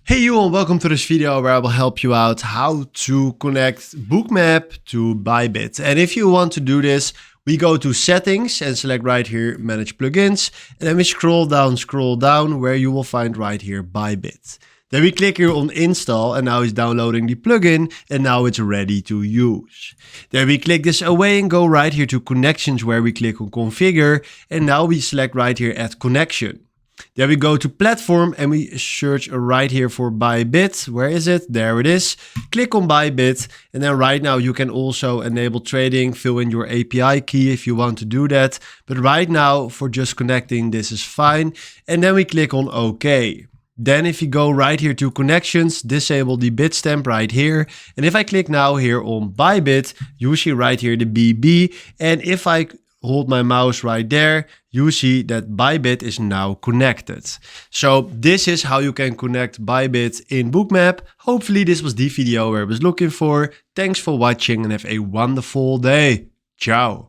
Hey you all, welcome to this video where I will help you out how to connect Bookmap to ByBit. And if you want to do this, we go to settings and select right here manage plugins, and then we scroll down where you will find right here ByBit. Then we click here on install, and now it's downloading the plugin and now it's ready to use. Then we click this away and go right here to connections where we click on configure, and now we select right here add connection. Then we go to platform and we search right here for ByBit. Where is it? There it is. Click on ByBit, and then right now you can also enable trading, fill in your API key if you want to do that. But right now for just connecting, this is fine. And then we click on OK. Then if you go right here to connections, disable the bitstamp right here. And if I click now here on ByBit, you see right here the BB. And if I hold my mouse right there, you see that ByBit is now connected. So this is how you can connect ByBit in Bookmap. Hopefully this was the video where I was looking for. Thanks for watching and have a wonderful day. Ciao.